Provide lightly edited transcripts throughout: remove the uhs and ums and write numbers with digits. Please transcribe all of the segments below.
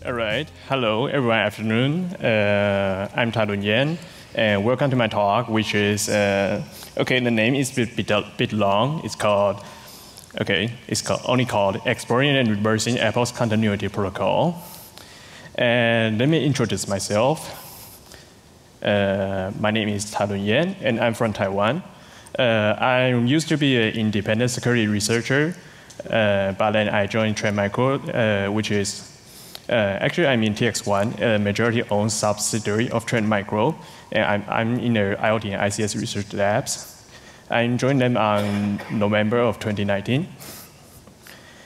All right. Hello, everyone. Afternoon. I'm Ta-Lun Yen, and welcome to my talk, which is okay. The name is a bit long. It's called only called Exploring and Reversing Apple's Continuity Protocol. And let me introduce myself. My name is Ta-Lun Yen, and I'm from Taiwan. I used to be an independent security researcher, but then I joined Trend Micro, which is actually, I'm in TX1, a majority-owned subsidiary of Trend Micro, and I'm in the IoT and ICS research labs. I joined them on November of 2019.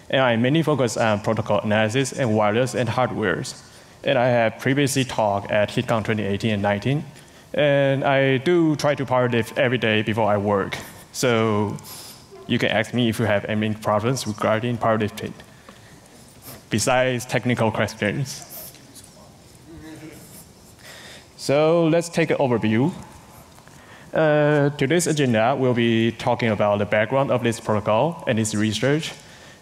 And I mainly focus on protocol analysis and wireless and hardwares. And I have previously taught at HitCon 2018 and 19. And I do try to powerlift every day before I work. So you can ask me if you have any problems regarding powerlifting, besides technical questions. So let's take an overview. Today's agenda will be talking about the background of this protocol and its research,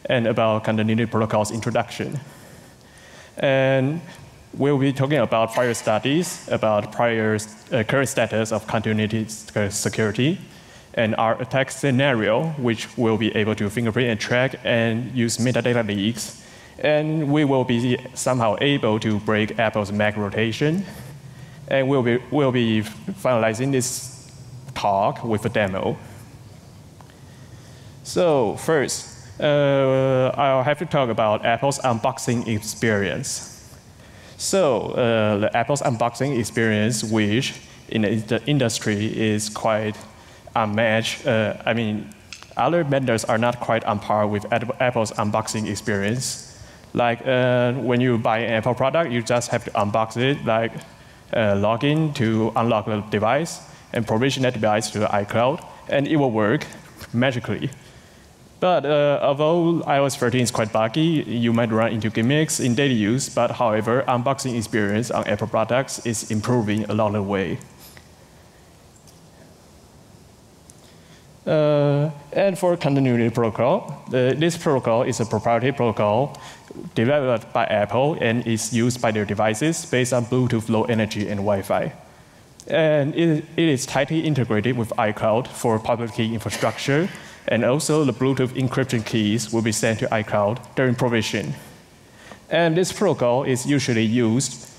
and about continuity protocol's introduction. And we'll be talking about prior studies, about current status of continuity security, and our attack scenario, which will be able to fingerprint and track and use metadata leaks. And we will be somehow able to break Apple's MAC rotation. And we'll be finalizing this talk with a demo. So first, I'll have to talk about Apple's unboxing experience. So the Apple's unboxing experience, which in the industry is quite unmatched. I mean, other vendors are not quite on par with Apple's unboxing experience. Like when you buy an Apple product, you just have to unbox it, like log in to unlock the device and provision that device to iCloud, and it will work magically. But although iOS 13 is quite buggy, you might run into gimmicks in daily use. But however, unboxing experience on Apple products is improving along the way. And for continuity protocol, this protocol is a proprietary protocol developed by Apple and is used by their devices based on Bluetooth Low Energy and Wi-Fi. And it is tightly integrated with iCloud for public key infrastructure, and also the Bluetooth encryption keys will be sent to iCloud during provision. And this protocol is usually used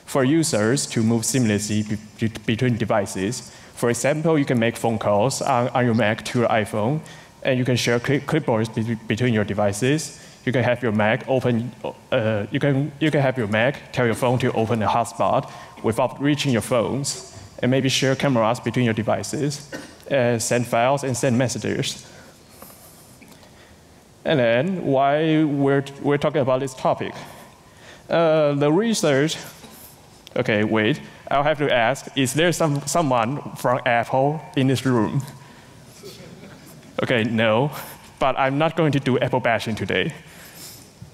for users to move seamlessly between devices. For example, you can make phone calls on your Mac to your iPhone, and you can share clipboards between your devices. You can have your Mac open. You can have your Mac tell your phone to open a hotspot without reaching your phones, and maybe share cameras between your devices, send files and send messages. And then, why we're talking about this topic? The research. Okay, wait. I'll have to ask, is there someone from Apple in this room? Okay, no. But I'm not going to do Apple bashing today,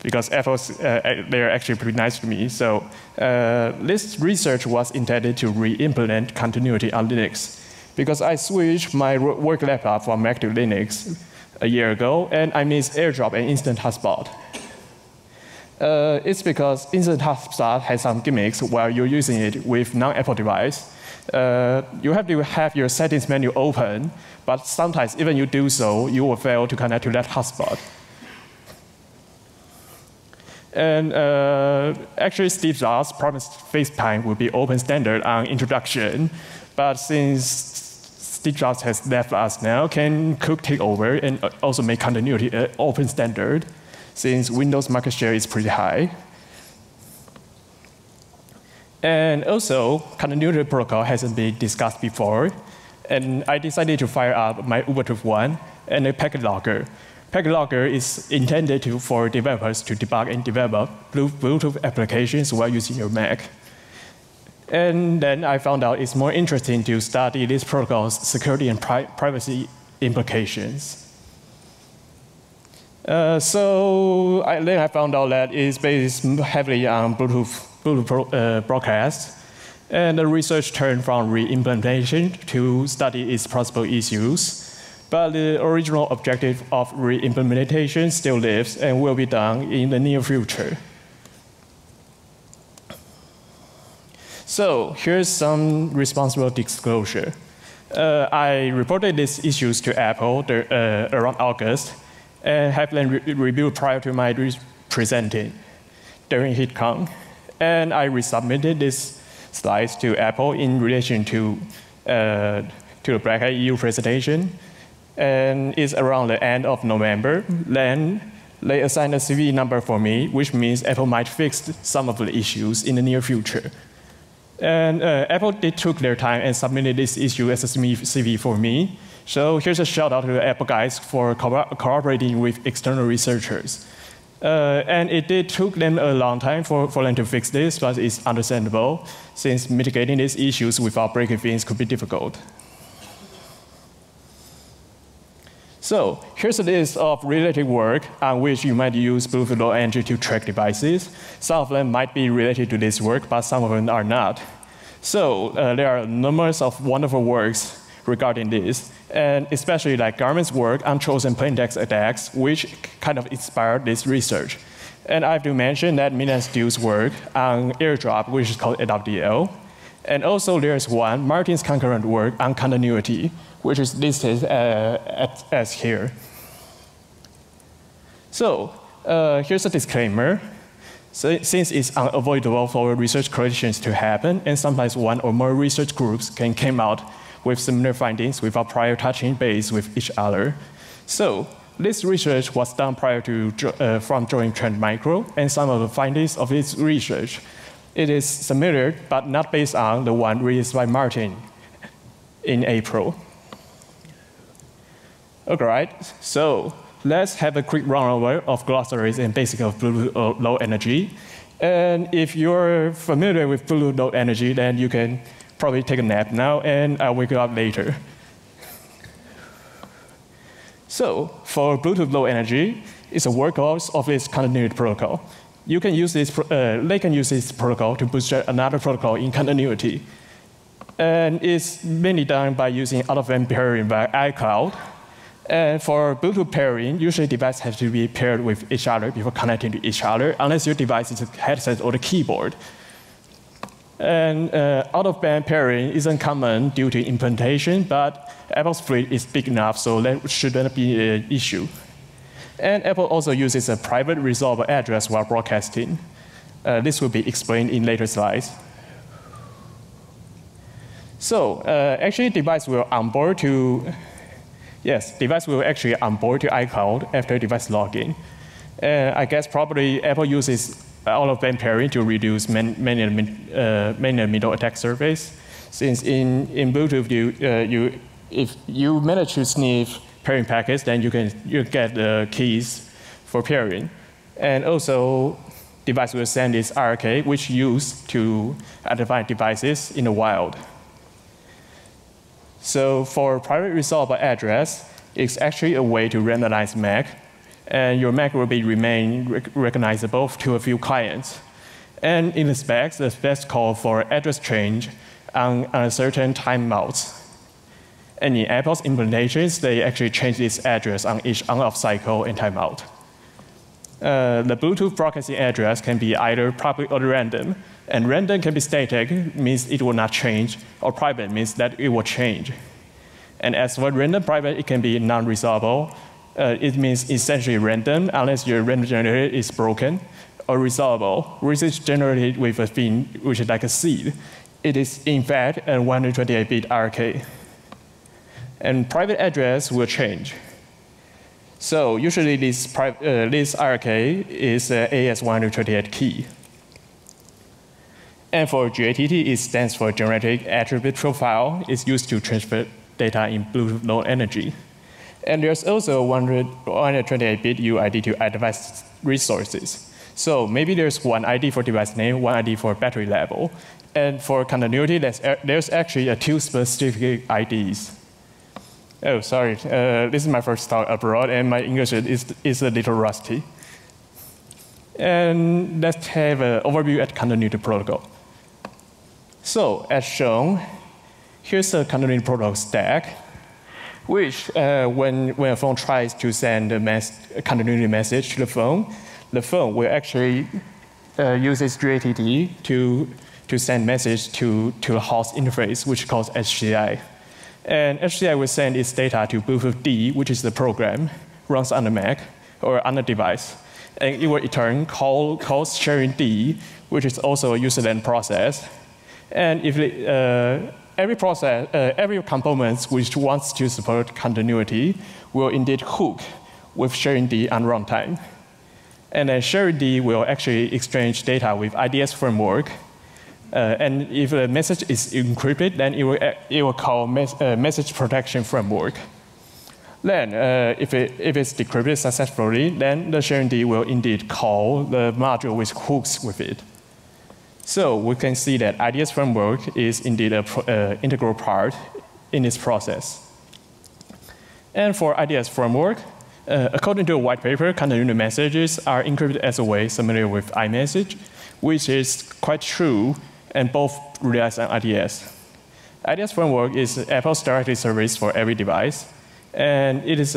because they're actually pretty nice to me. So this research was intended to re-implement continuity on Linux, because I switched my work laptop from Mac to Linux a year ago, and I miss AirDrop and instant hotspot. It's because instant hotspot has some gimmicks while you're using it with non-Apple device. You have to have your settings menu open, but sometimes even you do so, you will fail to connect to that hotspot. And actually, Steve Jobs promised FaceTime would be open standard on introduction, but since Steve Jobs has left us now, can Cook take over and also make continuity an open standard, since Windows market share is pretty high. And also, continuity protocol hasn't been discussed before, and I decided to fire up my Ubuntu One and a packet logger. Packet logger is intended for developers to debug and develop Bluetooth applications while using your Mac. And then I found out it's more interesting to study this protocol's security and privacy implications. Then I found out that it's based heavily on Bluetooth broadcast, and the research turned from re-implementation to study its possible issues. But the original objective of re-implementation still lives and will be done in the near future. So here's some responsible disclosure. I reported these issues to Apple around August and have them reviewed prior to my presenting during HitCon. And I resubmitted these slides to Apple in relation to the blackhat EU presentation. And it's around the end of November. Then they assigned a CV number for me, which means Apple might fix some of the issues in the near future. And Apple took their time and submitted this issue as a CV for me. So here's a shout out to the Apple guys for cooperating with external researchers. And it took them a long time for them to fix this, but it's understandable, since mitigating these issues without breaking things could be difficult. So here's a list of related work on which you might use Bluetooth Low Energy to track devices. Some of them might be related to this work, but some of them are not. So there are numerous of wonderful works regarding this, and especially like Garmin's work on chosen plaintext attacks, which kind of inspired this research. And I have to mention that Min Stu's work on AirDrop, which is called AWDL. And also there's Martin's concurrent work on continuity, which is listed as here. So here's a disclaimer. So, since it's unavoidable for research collaborations to happen, and sometimes one or more research groups can come out with similar findings without prior touching base with each other. So this research was done prior to from joining Trend Micro, and some of the findings of this research, it is similar, but not based on the one released by Martin in April. All right, so let's have a quick run-over of glossaries and basics of Bluetooth Low Energy. And if you're familiar with Bluetooth Low Energy, then you can probably take a nap now, and I'll wake you up later. So for Bluetooth Low Energy, it's a workhorse of this continuity protocol. You can use this, they can use this protocol to bootstrap another protocol in continuity. And it's mainly done by using out-of-band pairing by iCloud. And for Bluetooth pairing, usually devices have to be paired with each other before connecting to each other, unless your device is a headset or the keyboard. And out-of-band pairing isn't common due to implementation, but Apple's fleet is big enough, so that shouldn't be an issue. And Apple also uses a private resolvable address while broadcasting. This will be explained in later slides. So actually, device will onboard to iCloud after device login. I guess probably Apple uses out-of-band pairing to reduce man-in-the-middle attack surface. Since in Bluetooth, if you manage to sniff pairing packets, then you get the keys for pairing. And also, device will send this RK, which used to identify devices in the wild. So for private resolvable address, it's actually a way to randomize MAC, and your MAC will remain recognizable to a few clients. And in the specs call for address change on a certain timeouts. And in Apple's implementations, they actually change this address on each on-off cycle and timeout. The Bluetooth broadcasting address can be either public or random. And random can be static, means it will not change, or private means that it will change. And as for random private, it can be non-resolvable. It means essentially random unless your random generator is broken, or resolvable, which is generated with a thing which is like a seed. It is in fact a 128-bit RK. And private address will change. So usually this RK is AS128 key. And for GATT, it stands for Genetic Attribute Profile. It's used to transfer data in Bluetooth Low Energy. And there's also 128-bit UID to device resources. So maybe there's one ID for device name, one ID for battery level. And for continuity, there's actually two specific IDs. Oh, sorry. This is my first talk abroad, and my English is a little rusty. And let's have an overview at continuity protocol. So as shown, here's a continuity protocol stack, which when a phone tries to send a continuity message to the phone will actually use its GATT to to send message to the host interface, which is called HCI. And HCI will send its data to Bluetooth D, which is the program, runs on the Mac or on the device. And it will in turn call sharing D, which is also a user-land process. And if every component which wants to support continuity will indeed hook with sharing D on runtime. And then sharing D will actually exchange data with IDS framework. And if the message is encrypted, then it will call message protection framework. Then, if it's decrypted successfully, then the sharing D will indeed call the module with hooks with it. So we can see that IDS framework is indeed an integral part in this process. And for IDS framework, according to a white paper, continuity messages are encrypted as a way similar with iMessage, which is quite true, and both relies on IDS. IDS framework is Apple's directory service for every device. And it is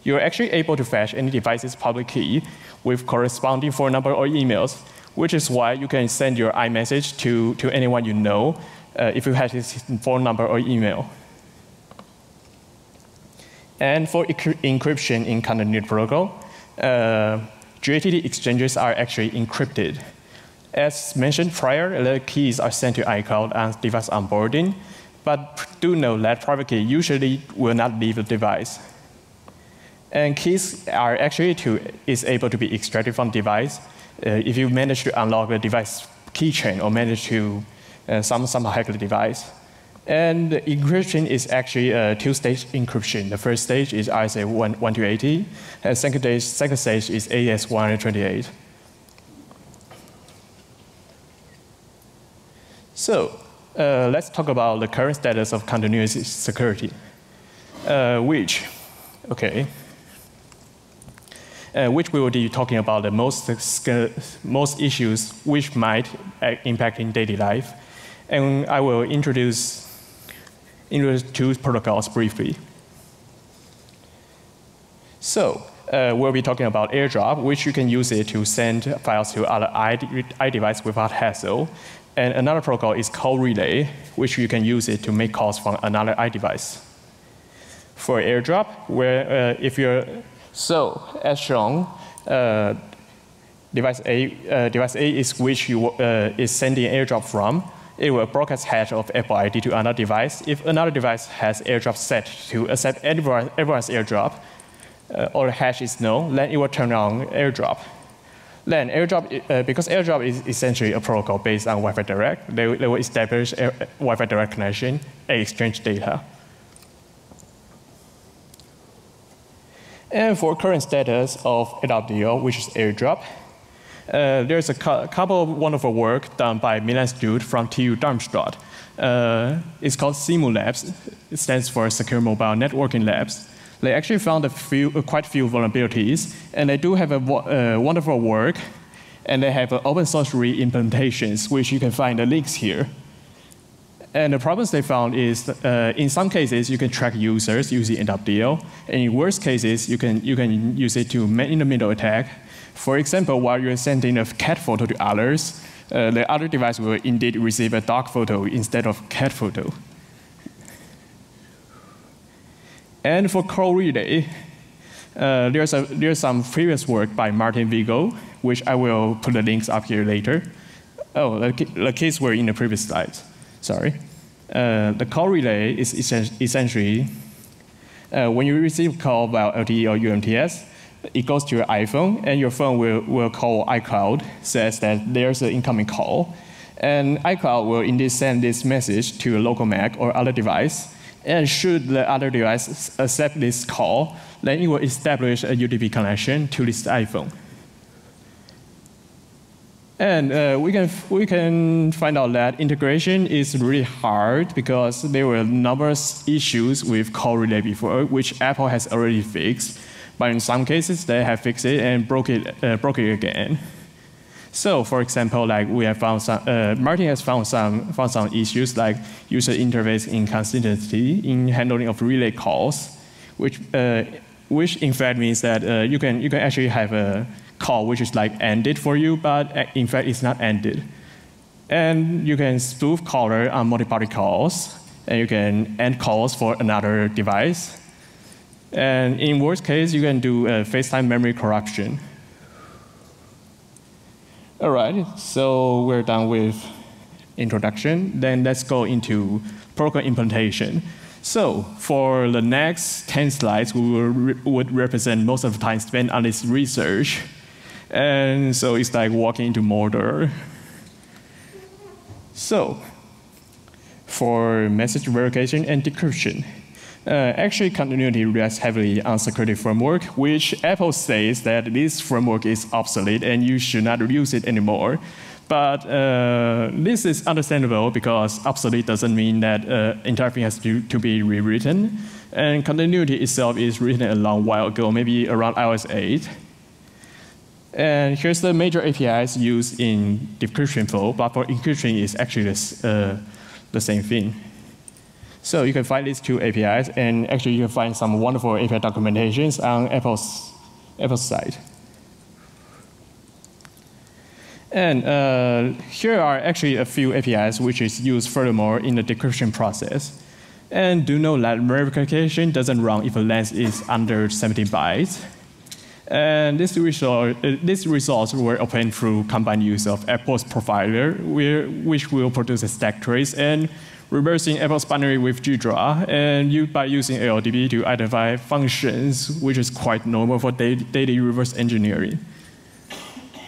you're actually able to fetch any device's public key with corresponding phone number or emails, which is why you can send your iMessage to anyone you know if you have his phone number or email. And for encryption in continuity protocol, GATT exchanges are actually encrypted. As mentioned prior, the keys are sent to iCloud on device onboarding. But do know that private key usually will not leave the device. And keys are actually able to be extracted from the device if you manage to unlock the device keychain or manage to somehow hack the device. And the encryption is actually a two-stage encryption. The first stage is RSA 1280, and second stage is AES 128. So, let's talk about the current status of continuity security, which we will be talking about the most issues which might impact in daily life. And I will introduce two protocols briefly. So, we'll be talking about AirDrop, which you can use it to send files to other iDevice without hassle. And another protocol is call relay, which you can use it to make calls from another iDevice. For AirDrop, as shown, device A is which you is sending AirDrop from. It will broadcast hash of Apple ID to another device. If another device has AirDrop set to accept everyone's AirDrop, or the hash is known, then it will turn on AirDrop. Then AirDrop, because AirDrop is essentially a protocol based on Wi-Fi Direct, they will establish a Wi-Fi Direct connection and exchange data. And for current status of AWDL, which is AirDrop, there's a couple of wonderful work done by Milan Institute from TU Darmstadt. It's called SIMU Labs. It stands for Secure Mobile Networking Labs. They actually found quite a few vulnerabilities, and they do have a wonderful work, and they have open source re-implementations, which you can find the links here. And the problems they found is, in some cases, you can track users using AWDL, and in worst cases, you can use it to man-in-the-middle attack. For example, while you're sending a cat photo to others, the other device will indeed receive a dog photo instead of cat photo. And for call relay, there's some previous work by Martin Vigo, which I will put the links up here later. Oh, the keys were in the previous slides. Sorry. The call relay is essentially when you receive a call via LTE or UMTS, it goes to your iPhone, and your phone will call iCloud, says that there's an incoming call. And iCloud will indeed send this message to a local Mac or other device. And should the other device accept this call, then it will establish a UDP connection to this iPhone. And we can find out that integration is really hard because there were numerous issues with call relay before, which Apple has already fixed. But in some cases, they have fixed it and broke it again. So, for example, like we have found some, Martin has found some issues like user interface inconsistency in handling of relay calls, which in fact means that you can actually have a call which is like ended for you, but in fact it's not ended. And you can spoof caller on multi-party calls, and you can end calls for another device. And in worst case, you can do FaceTime memory corruption. All right, so we're done with introduction. Then let's go into protocol implementation. So for the next 10 slides, we would represent most of the time spent on this research. And so it's like walking into Mordor. So for message verification and decryption, actually continuity rests heavily on security framework, which Apple says that this framework is obsolete and you should not use it anymore. But this is understandable because obsolete doesn't mean that entire thing has to be rewritten. And continuity itself is written a long while ago, maybe around iOS 8. And here's the major APIs used in decryption flow, but for encryption it's actually the same thing. So you can find these two APIs, and actually you can find some wonderful API documentations on Apple's site. And here are actually a few APIs which is used furthermore in the decryption process. And do know that verification doesn't run if the length is under 17 bytes. And these results were obtained through combined use of Apple's profiler, which will produce a stack trace, and reversing Apple's binary with GDRA, and by using AWDL to identify functions, which is quite normal for daily reverse engineering.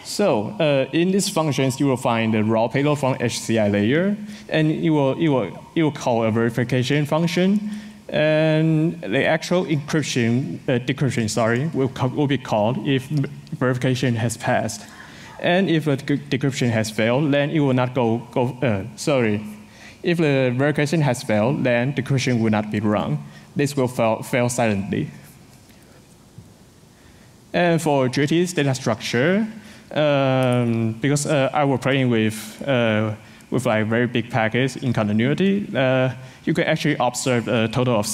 So in these functions, you will find the raw payload from HCI layer, and it will call a verification function. And the actual decryption will be called if verification has passed. And if the decryption has failed, then it will not If the verification has failed, then decryption will not be run. This will fail silently. And for GATT's data structure, because I was playing with like very big packets in continuity, you can actually observe a total of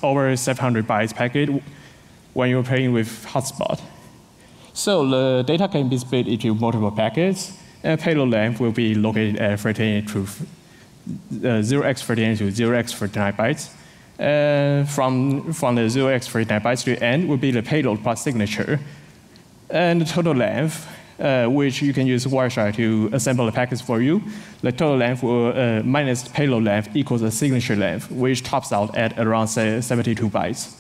over 700 bytes packet when you're playing with Hotspot. So the data can be split into multiple packets, and payload length will be located at 38 to 0x38 to 0x39 bytes. From the 0x39 bytes to the end will be the payload plus signature. And the total length, which you can use Wireshark to assemble the packets for you, the total length will minus the payload length equals the signature length, which tops out at around 72 bytes.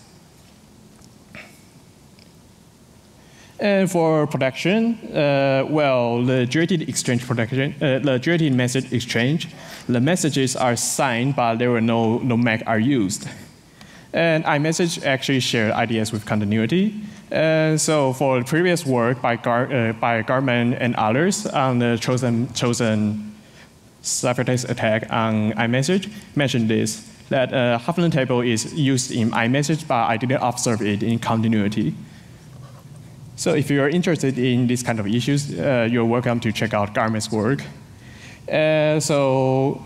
And for protection, well, the GATT exchange protection, the GATT message exchange, the messages are signed, but there were no MAC are used. And iMessage actually shared IDS with continuity. And so for the previous work by Gartman and others on the chosen ciphertext attack on iMessage, mentioned this, that Huffman table is used in iMessage, but I didn't observe it in continuity. So if you're interested in these kind of issues, you're welcome to check out Gartman's work. So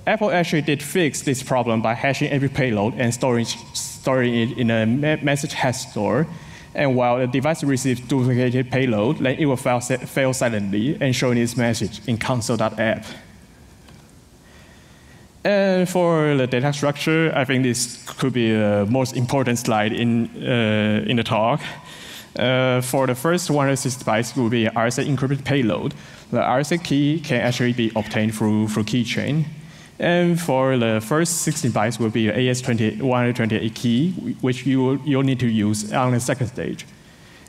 Apple actually did fix this problem by hashing every payload and storing it in a message hash store. And while the device receives duplicated payload, then it will fail silently and showing its message in console.app. And for the data structure, I think this could be the most important slide in the talk. For the first 160 bytes will be RSA encrypted payload. The RSA key can actually be obtained through keychain. And for the first 16 bytes will be the AS128 key, which you'll need to use on the second stage.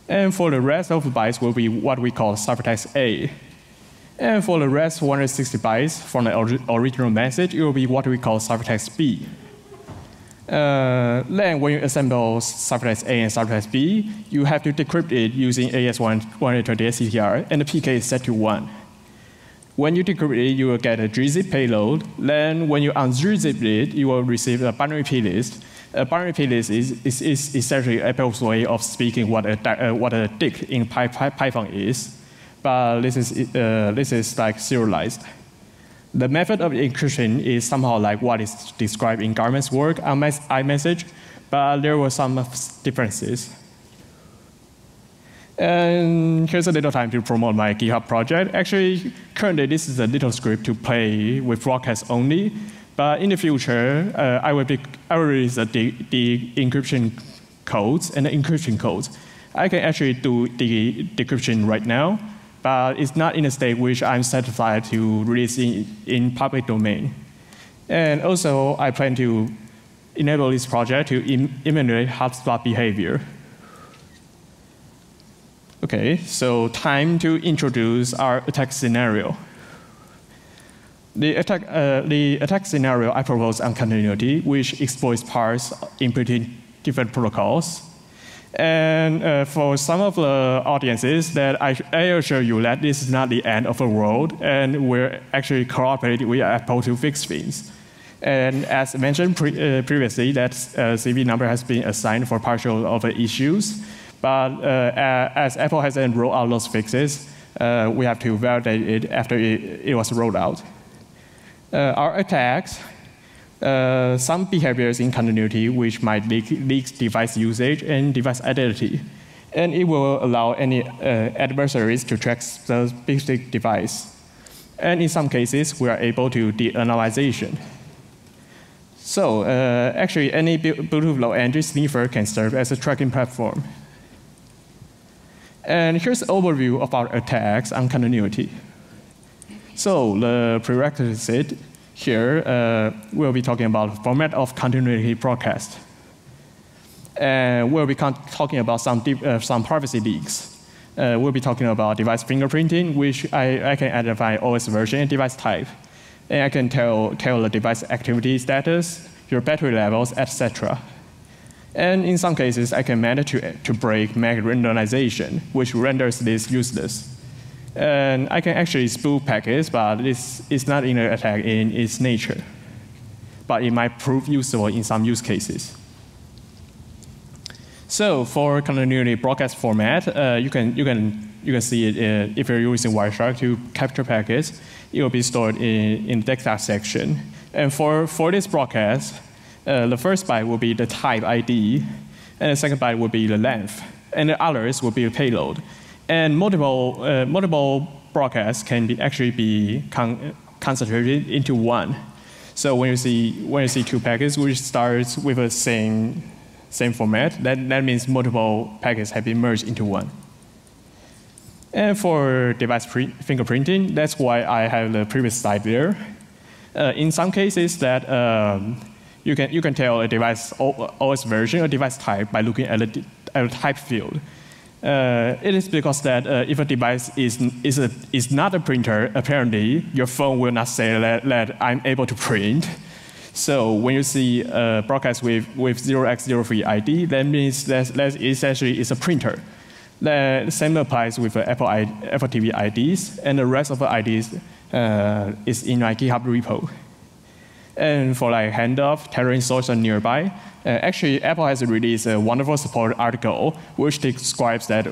And for the rest of the bytes will be what we call ciphertext A. And for the rest 160 bytes from the original message, it will be what we call ciphertext B. Then when you assemble ciphertext A and ciphertext B, you have to decrypt it using AS128 CTR, and the PK is set to 1. When you decrypt it, you will get a gzip payload. Then when you unzip it, you will receive a binary plist. A binary plist is essentially Apple's way of speaking what a dict in Python is. But this is like serialized. The method of encryption is somehow like what is described in Gartman's work on iMessage, but there were some differences. And here's a little time to promote my GitHub project. Actually, currently, this is a little script to play with broadcast only. But in the future, I will release the encryption codes and the encryption codes. I can actually do the decryption right now, but it's not in a state which I'm satisfied to release in public domain. And also, I plan to enable this project to emulate hotspot behavior. OK, so time to introduce our attack scenario. The attack scenario I propose on continuity, which exploits parts in between different protocols. And for some of the audiences, that I assure you that this is not the end of the world, and we're actually cooperating with Apple to fix things. And as mentioned previously, that CV number has been assigned for partial of the issues. But as Apple hasn't rolled out those fixes, we have to validate it after it was rolled out. Our attacks, some behaviors in continuity which might leak device usage and device identity. And it will allow any adversaries to track the specific device. And in some cases, we are able to do anonymization. So actually, any Bluetooth Low Energy sniffer can serve as a tracking platform. And here's an overview of our attacks on continuity. So the prerequisite here, we'll be talking about the format of continuity broadcast. And we'll be talking about some privacy leaks. We'll be talking about device fingerprinting, which I can identify OS version and device type. And I can tell the device activity status, your battery levels, etc. And in some cases, I can manage to break MAC randomization, which renders this useless. And I can actually spoof packets, but this is not in an attack in its nature. But it might prove useful in some use cases. So for continuity broadcast format, you can see it if you're using Wireshark to capture packets. It will be stored in the desktop section. And for this broadcast, the first byte will be the type ID, and the second byte will be the length, and the others will be the payload. And multiple broadcasts can actually be concentrated into one. So when you see two packets which starts with the same format, that means multiple packets have been merged into one. And for device fingerprinting, that's why I have the previous slide there. In some cases, that you can tell a device OS version or device type by looking at the type field. It is because that if a device is not a printer, apparently your phone will not say that I'm able to print. So when you see a broadcast with 0x03 ID, that means that essentially is a printer. The same applies with Apple TV IDs, and the rest of the IDs is in my GitHub repo. And for like handoff, tethering source, and nearby, actually Apple has released a wonderful support article which describes that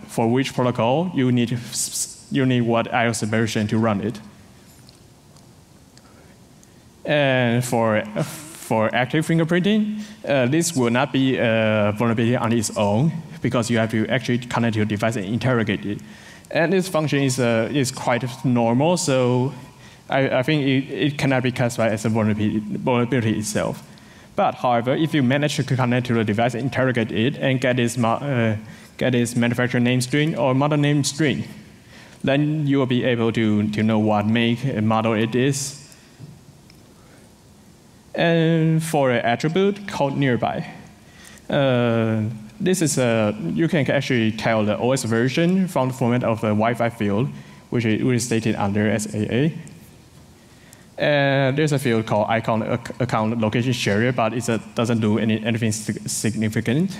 for which protocol you need what iOS version to run it. And for active fingerprinting, this will not be a vulnerability on its own, because you have to actually connect your device and interrogate it. And this function is quite normal, so I think it cannot be classified as a vulnerability itself. But however, if you manage to connect to the device, interrogate it, and get its manufacturer name string or model name string, then you will be able to know what make and model it is. And for an attribute called nearby, this is you can actually tell the OS version from the format of the Wi-Fi field, which is stated under SAA. And there's a field called account location share, but it doesn't do anything significant.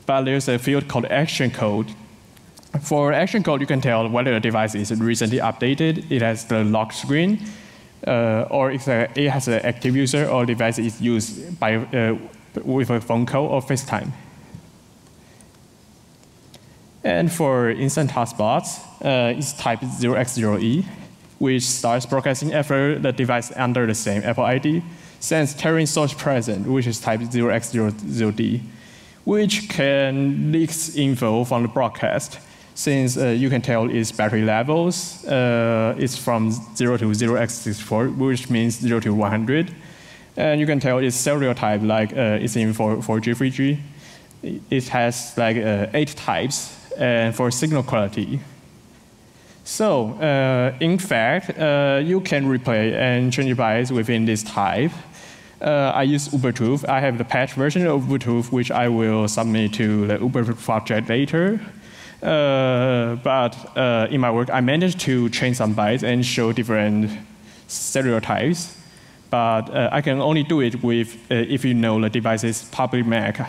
But there's a field called action code. For action code, you can tell whether the device is recently updated, it has the lock screen, or it has an active user, or device is used with a phone call or FaceTime. And for instant hotspots, it's type 0x0E, which starts broadcasting after the device under the same Apple ID, sends tethering source present, which is type 0x00D, which can leak info from the broadcast. Since you can tell its battery levels, it's from 0 to 0x64, which means 0 to 100. And you can tell its serial type, like it's in 4G, 3G. It has like 8 types, and for signal quality. So, in fact, you can replay and change bytes within this type. I use Ubuntu. I have the patch version of Ubuntu, which I will submit to the Github Project later. But in my work, I managed to change some bytes and show different serial types. But I can only do it with if you know the device's public MAC.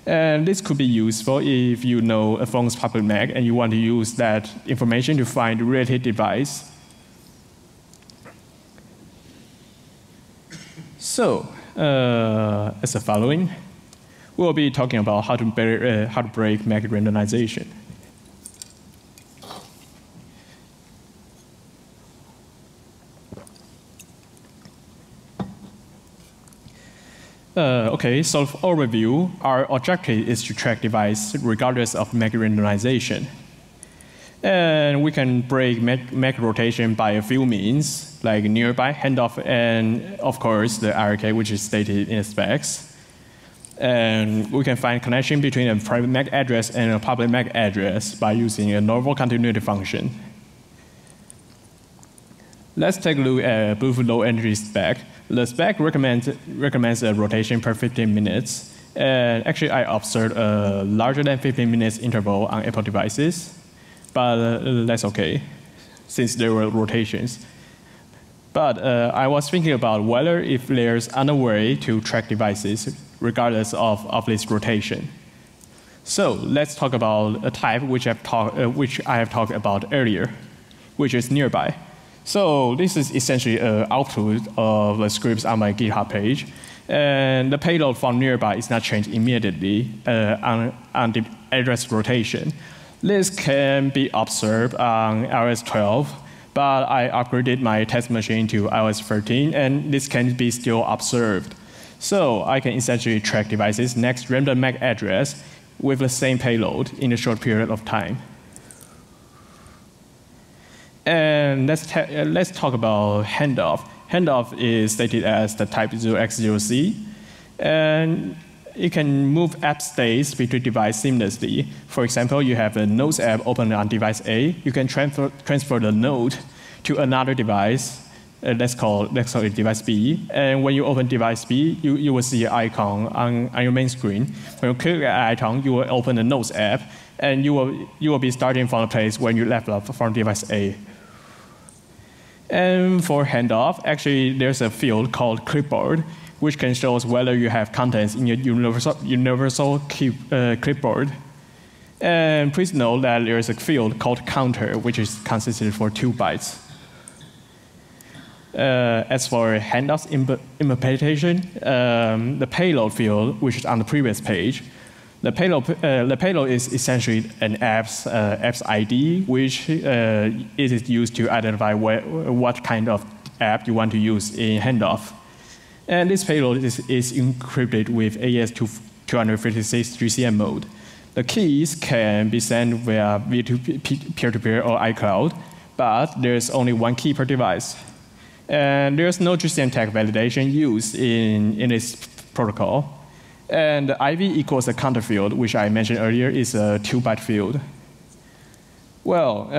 And this could be useful if you know a phone's public MAC and you want to use that information to find the related device. So, as the following, we'll be talking about how to break MAC randomization. OK, so for overview, our objective is to track device regardless of MAC randomization. And we can break MAC rotation by a few means, like nearby, handoff, and of course the RK, which is stated in the specs. And we can find connection between a private MAC address and a public MAC address by using a normal continuity function. Let's take a look at Bluetooth low energy spec. The spec recommends a rotation per 15 minutes. And actually, I observed a larger than 15 minutes interval on Apple devices. But that's OK, since there were rotations. But I was thinking about whether if there's another way to track devices regardless of this rotation. So let's talk about a type which I have talked about earlier, which is nearby. So this is essentially an output of the scripts on my GitHub page. And the payload from nearby is not changed immediately on the address rotation. This can be observed on iOS 12, but I upgraded my test machine to iOS 13, and this can be still observed. So I can essentially track devices' next random MAC address with the same payload in a short period of time. And let's talk about handoff. Handoff is stated as the type 0x0C, and it can move app states between devices seamlessly. For example, you have a Notes app open on device A. You can transfer the note to another device. Let's call it device B. And when you open device B, you will see an icon on your main screen. When you click the icon, you will open the Notes app, and you will be starting from the place when you left off from device A. And for handoff, actually, there's a field called clipboard, which can show us whether you have contents in your universal clipboard. And please note that there is a field called counter, which is consistent for 2 bytes. As for handoff's implementation, the payload field, which is on the previous page, the payload is essentially an app's ID, which it is used to identify what kind of app you want to use in handoff. And this payload is encrypted with AES-256 GCM mode. The keys can be sent via peer-to-peer or iCloud, but there's only 1 key per device. And there's no GCM tag validation used in this protocol. And the IV equals the counter field, which I mentioned earlier is a 2-byte field. Well,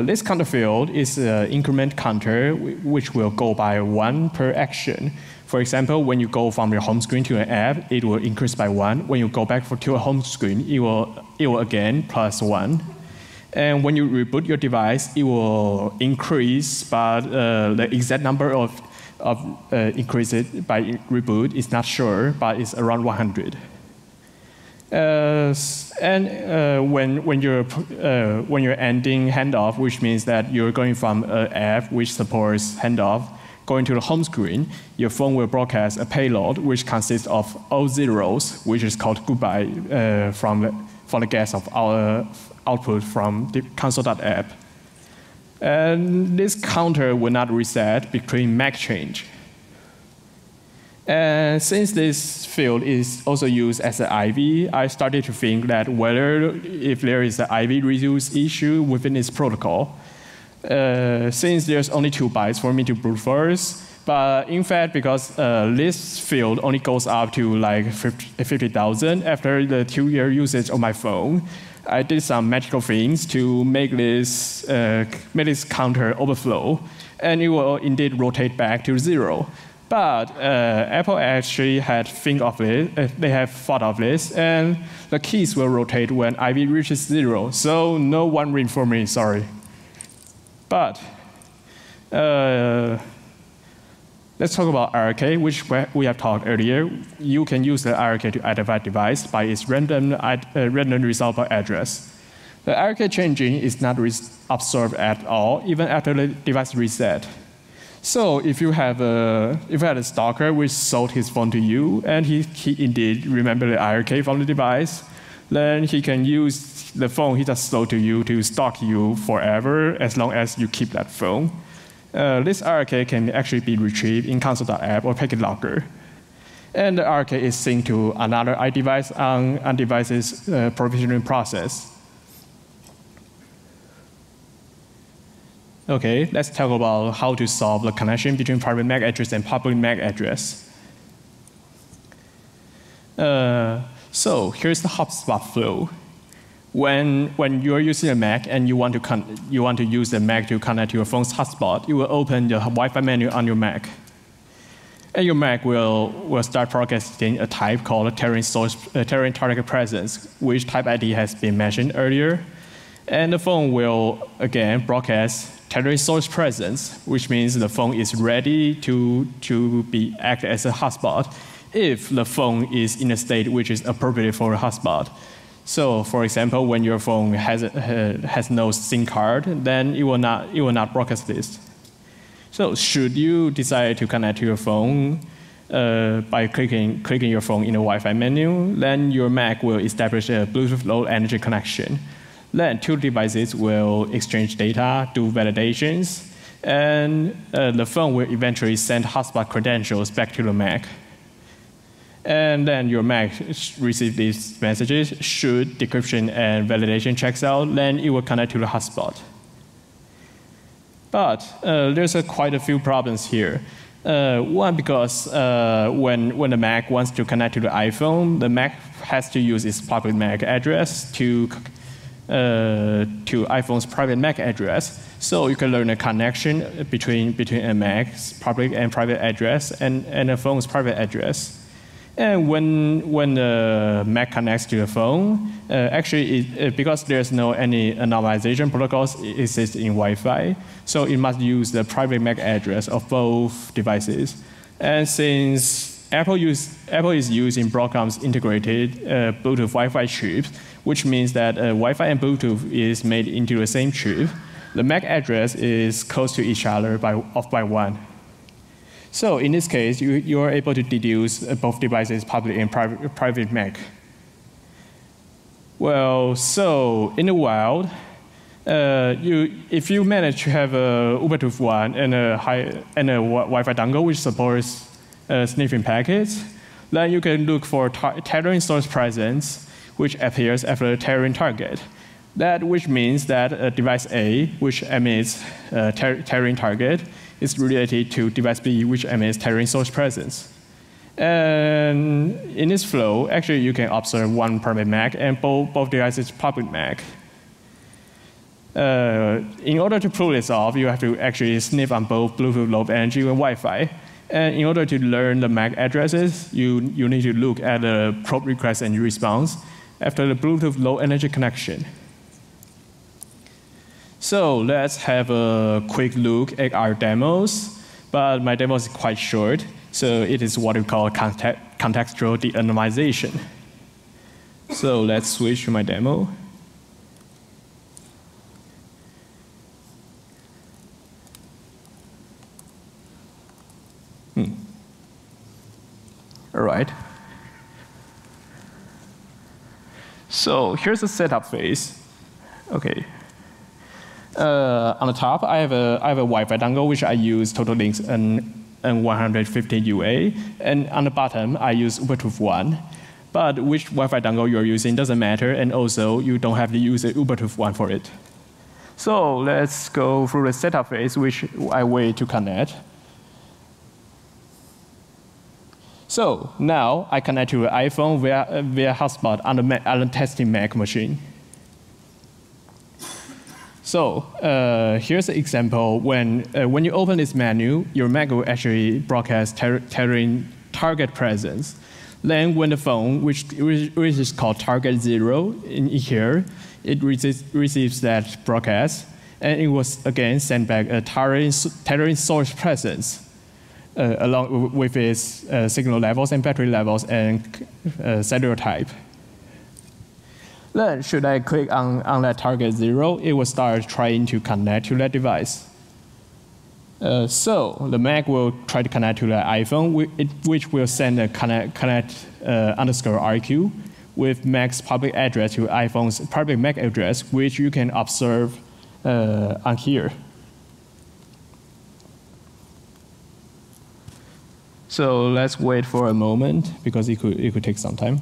this counter field is an increment counter, which will go by 1 per action. For example, when you go from your home screen to an app, it will increase by 1. When you go back to a home screen, it will again plus 1. And when you reboot your device, it will increase, but the exact number of increase it by reboot is not sure, but it's around 100. When you're ending handoff, which means that you're going from an app which supports handoff, going to the home screen, your phone will broadcast a payload which consists of all zeros, which is called goodbye from the guess of our output from the console.app. And this counter will not reset between MAC change. And since this field is also used as an IV, I started to think that if there is an IV reuse issue within this protocol. Since there's only 2 bytes for me to brute force, but in fact, because this field only goes up to like 50,000 after the 2-year usage of my phone, I did some magical things to make this counter overflow, and it will indeed rotate back to 0. But Apple actually had they have thought of this, and the keys will rotate when IV reaches 0. So no one win for me, sorry. But let's talk about IRK, which we have talked earlier. You can use the IRK to identify a device by its random resolvable address. The IRK changing is not observed at all, even after the device reset. So if you had a stalker which sold his phone to you, and he indeed remembered the IRK from the device, then he can use the phone he just sold to you to stalk you forever as long as you keep that phone. This IRK can actually be retrieved in console.app or packet locker. And the IRK is synced to another iDevice on device's provisioning process. Okay, let's talk about how to solve the connection between private MAC address and public MAC address. So here's the Hotspot Flow. When you're using a Mac and you want to use the Mac to connect to your phone's hotspot, you will open the Wi-Fi menu on your Mac. And your Mac will start broadcasting a type called tethering target presence, which type ID has been mentioned earlier. And the phone will, again, broadcast tethering source presence, which means the phone is ready to act as a hotspot if the phone is in a state which is appropriate for a hotspot. So, for example, when your phone has no SIM card, then it will not broadcast this. So, should you decide to connect to your phone by clicking your phone in the Wi-Fi menu, then your Mac will establish a Bluetooth low energy connection. Then 2 devices will exchange data, do validations, and the phone will eventually send hotspot credentials back to the Mac. And then your Mac receives these messages. Should decryption and validation checks out, then it will connect to the hotspot. But there's quite a few problems here. One, because when the Mac wants to connect to the iPhone, the Mac has to use its public MAC address to iPhone's private MAC address. So you can learn a connection between a Mac's public and private address and a phone's private address. And when the Mac connects to the phone, actually, because there's no any anonymization protocols exist in Wi-Fi, so it must use the private MAC address of both devices. And since Apple is using Broadcom's integrated Bluetooth Wi-Fi chips, which means that Wi-Fi and Bluetooth is made into the same chip, the MAC address is close to each other off by 1. So in this case, you are able to deduce both devices' public and private MAC. Well, so in the wild, if you manage to have a Bluetooth 1 and a Wi-Fi dongle which supports sniffing packets, then you can look for tethering source presence, which appears after the tethering target. Which means that device A, which emits tethering target, is related to device B, which emits tethering source presence. And in this flow, actually, you can observe 1 private MAC and both devices' public MAC. In order to pull this off, you have to actually sniff on both Bluetooth low energy and Wi-Fi. And in order to learn the MAC addresses, you need to look at the probe request and response after the Bluetooth low energy connection. So let's have a quick look at our demos, but my demo is quite short, so it is what we call contextual de-anonymization. So let's switch to my demo. All right. So here's the setup phase. Okay. On the top, I have a Wi-Fi dongle which I use total links N150 UA, and on the bottom, I use Ubuntu 1. But which Wi-Fi dongle you're using doesn't matter, and also you don't have to use a Ubuntu 1 for it. So let's go through the setup phase, which I wait to connect. So now I connect to the iPhone via hotspot on the testing Mac machine. So here's an example. When you open this menu, your Mac will actually broadcast target presence. Then when the phone, which is called target 0 in here, it receives that broadcast, and it was again sent back a tethering source presence along with its signal levels and battery levels and cellular type. Then should I click on that target 0, it will start trying to connect to that device. So the Mac will try to connect to the iPhone, which will send a connect_RQ with Mac's public address to iPhone's public Mac address, which you can observe on here. So let's wait for a moment because it could take some time.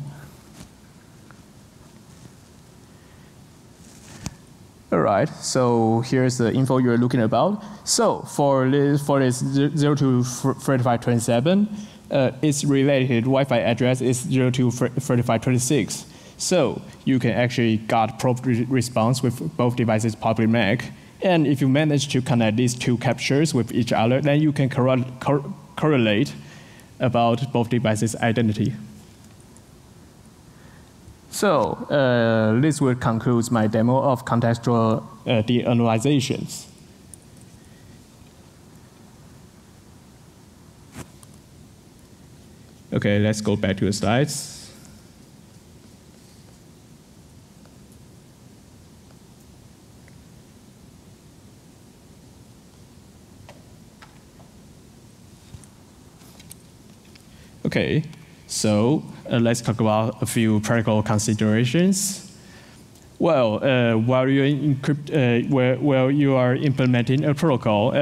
All right, so here's the info you're looking about. So for this 023527, its related Wi-Fi address is 023526. So you can actually get probe response with both devices' public MAC. And if you manage to connect these two captures with each other, then you can correlate about both devices' identity. So this will conclude my demo of contextual de-anonymizations. Okay, let's go back to the slides. Okay, so let's talk about a few practical considerations. Well, while you are implementing a protocol,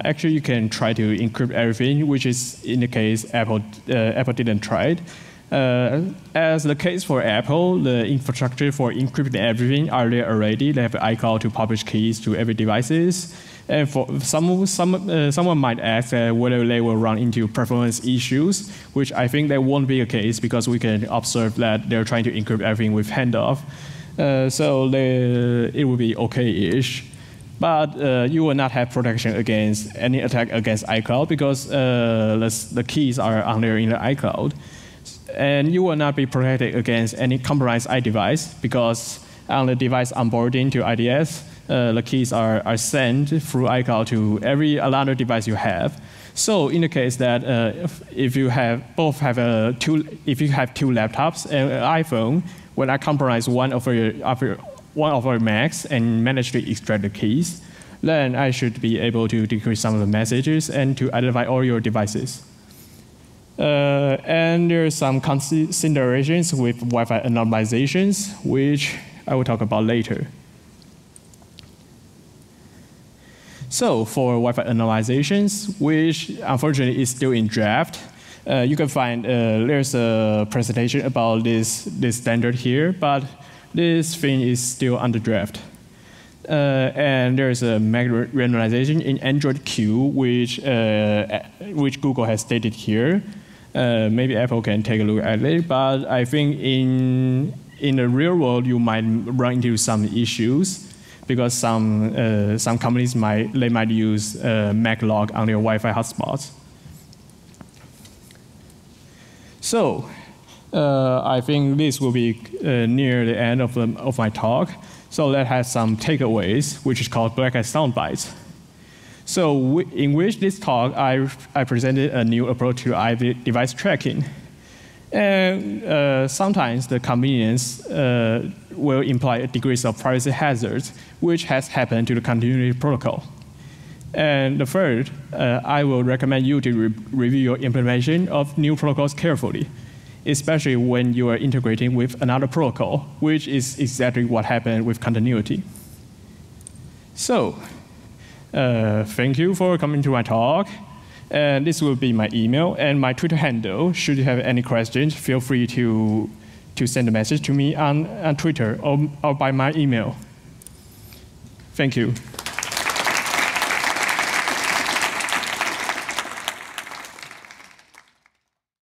actually you can try to encrypt everything, which is in the case Apple didn't try it. As the case for Apple, the infrastructure for encrypting everything are there already. They have iCloud to publish keys to every devices. And for someone might ask whether they will run into performance issues, which I think that won't be the case because we can observe that they're trying to encrypt everything with Handoff. So it will be okay-ish. But you will not have protection against any attack against iCloud because the keys are on there in the iCloud. And you will not be protected against any compromised iDevice because on the device onboarding to IDS, the keys are sent through iCloud to every other device you have. So in the case that if you have two laptops and an iPhone, when I compromise one of our Macs and manage to extract the keys, then I should be able to decrypt some of the messages and to identify all your devices. And there are some considerations with Wi-Fi anonymizations, which I will talk about later. So for Wi-Fi anonymizations, which unfortunately is still in draft, you can find there's a presentation about this standard here, but this thing is still under draft. And there's a MAC randomization in Android Q, which Google has stated here. Maybe Apple can take a look at it, but I think in the real world you might run into some issues because some companies might use MAC-log on their Wi-Fi hotspots. So I think this will be near the end of my talk. So that has some takeaways, which is called blackhat sound bites. So in which this talk, I presented a new approach to device tracking. And sometimes the convenience will imply a degree of privacy hazards, which has happened to the continuity protocol. And the third, I will recommend you to review your implementation of new protocols carefully, especially when you are integrating with another protocol, which is exactly what happened with continuity. So thank you for coming to my talk. And this will be my email and my Twitter handle. Should you have any questions, feel free to send a message to me on Twitter or by my email. Thank you.